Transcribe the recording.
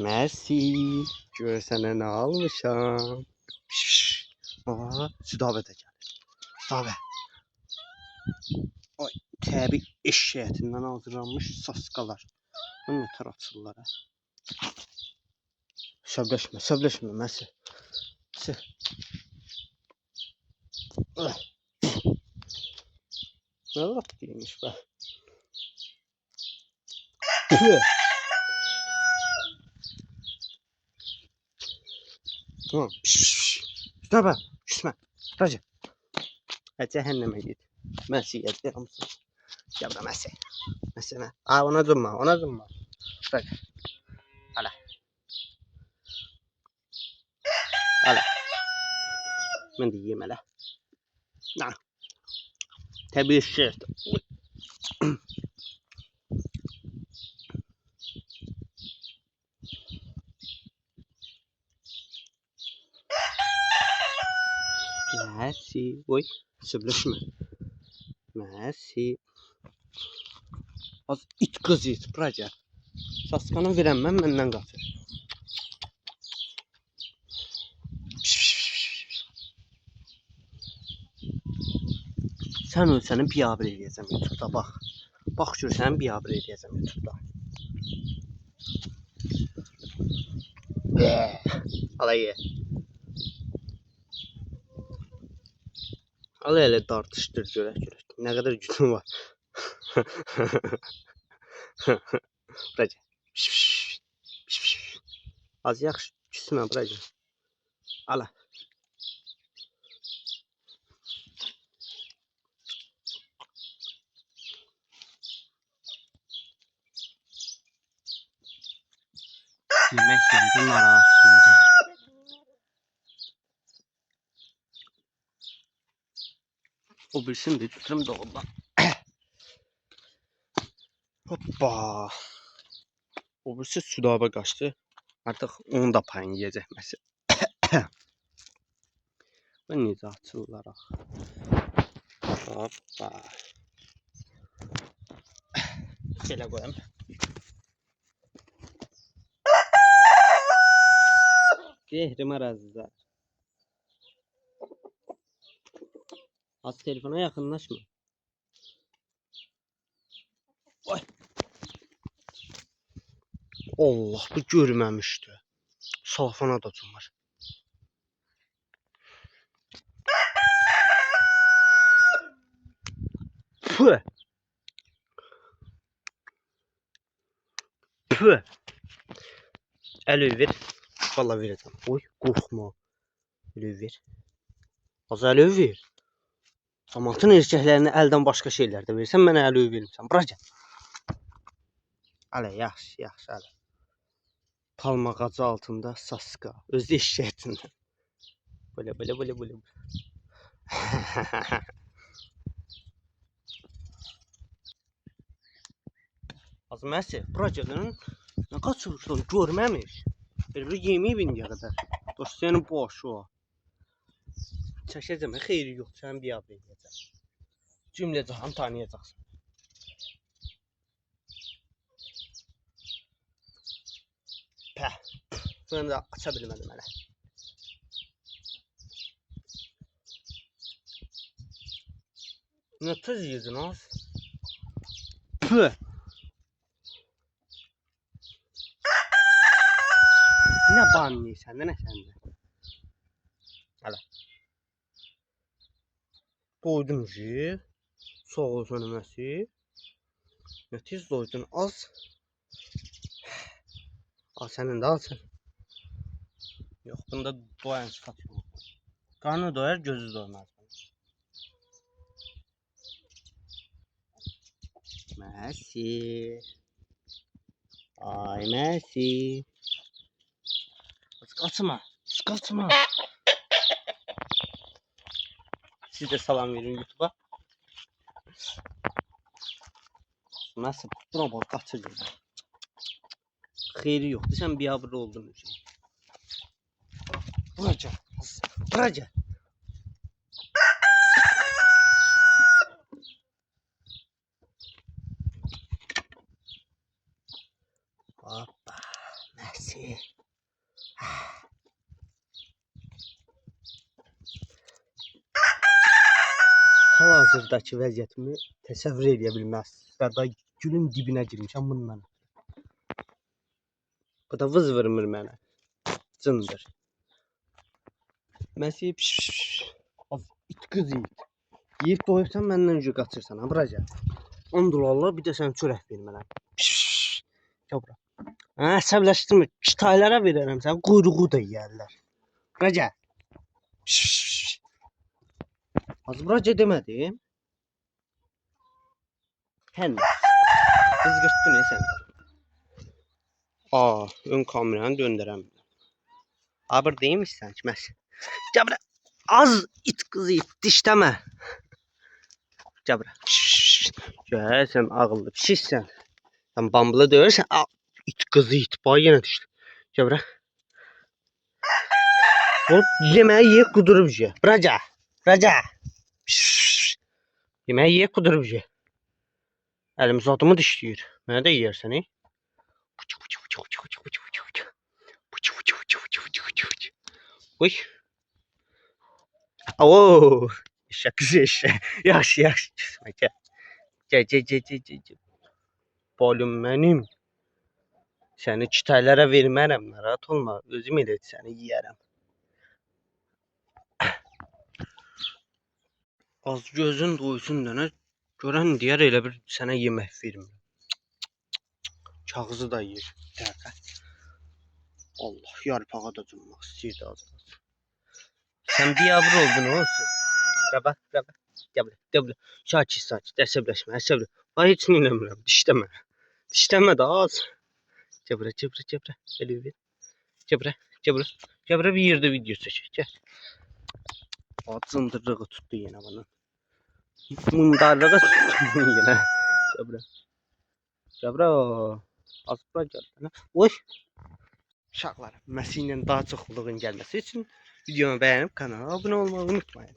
Mersi. Görsənə nə almışam. Aa, südavə də gəlir. Südavə. Ay, təbii eşek ətindən hazırlanmış saskalar. Bu nə tər açırlar ha? Səbləşmə, Mersi. Ne laf değilmiş be. Tamam. Şuna bak. Şuna. Raca. Cehenneme git. Mersi geldi. Ya da Mersi. Mersi ne? Aa, ona durma. Raca. Hala. Ben de yiyeyim hele. Na. Tabii şey. Mersi. Oy. Sübleşme. Mersi. Az it kız it. Raca. Saskanı veremem benden kaçır. Sen ölsənin biabır eləyəcəm YouTube'da bax. Bax gör sənin biabır eləyəcəm YouTube'da. Ala ye. Ala elə tartışdır görək. Nə qədər gücün var. Bıraca. Az yaxşı küsmə bıraca. Ala. Yemək yedim narahat. O bilsin de götürüm dolabdan. Hoppa. O birisi südava qaçdı. Artıq onun da payını yiyəcək məsəl. Bu necə açırlar ax. Hoppa. Belə qoyam. Zehrim ərazizlər. Az telefona yaxınlaşma. Oy. Allah, bu görməmişdi. Salfana da cumar. Püh. Püh. Əli ver. Vallahi verəcəm. Oy, qorxma. Əli ver. Az əli ver. Samatın erkəklərini əldən başqa şeylər də versən, mənə əli vermirsən. Bırac. Ələ, yaxşı, ələ. Palma ağacı altında saska. Özü eşək ətindən. Böyle. Az Mersi, Braca'nın ne kaçırırsan görmemiş. Bir yemeği bindiye kadar. Dostyanın boşu o. Çəkəcəm, xeyri yox, sən biabır edəcəm. Cümlə cahan tanıyacaqsın. Pəh, bunu da aça bilmədim hələ. Nə tez yedin az? Püh! Nə banlı səndə, nə səndə? Hələ. Doydun ki, sağ olsun Mersi. Ne tez doydun az. Al senin de al sen. Yok bunda doyan sıfat yok. Karnı doyar gözü doymaz. Mersi. Ay Mersi. Kaçma. Siz de salam verin YouTube'a. Nasıl? Buna bak kaçırdım. Xeyri yoxdur. Sən biabır oldun. Bıraca. Hoppa. Mersi. Məsi. Hal-hazırdakı vəziyyətimi təsəvvür edə bilməzsiniz. Və da gülün dibinə girmişəm bununla. Bu da vız vurmur mənə. Cındır. Məsi az it qız it. Yeyib doyubsan məndən öncə qaçırsan ha buraca. 10 dollarla bir də sən çörək vermələm. Gel bura. Ha, əsəbləşdirmə. Kitaylara verərəm sən, quyruğu da yeyərlər. Buraca. Az buraca demədim. Sən qızqırtdın sən. Ön kameranı döndürəm. Abır deymişsən ki, məs. Gel bura. Az it qızı it, dişləmə. Gel bura. Gel sən ağıllı pişiksən. Sən bambula döyürsən, it qızı it, bay yenə düşdü. Gel bura. Hop, yeməyi yeyib qudurub ye. Buraca. Buraca. Yeməyi yeyib qudurub ye. Əlim zadımı dişləyir. Mənə də yeyərsən, he? Uy. Oo. Eşek kızı eşek. Yaxşı, yaxşı. Gel. Balım mənim. Səni kitaylara vermərəm, narahat olma. Özüm elə səni yeyərəm. Az gözün doysun dənə. Görən deyər elə bir sənə yemək vermir. Kağızı da yer. Allah, yarpağa da cummaq istəyirdi az. Sən biyabır oldun olsun. Qaba. Gəl. Sakit. Əsəbləşmə. Ay heç nə eləmirəm. Dişləmə də az. Gəl bura. Elə ver. Gəl bura bir yerdə video çəkək. Gəl. Cındırlığı tutdu yenə bunun. Mundarlığı tutdu yenə. Gəl bura. Az bura gəl. Oy. Uşaqlar, Məsi ilə daha çoxluğun gəlməsi üçün videomu bəyənib kanala abunə olmağı unutmayın.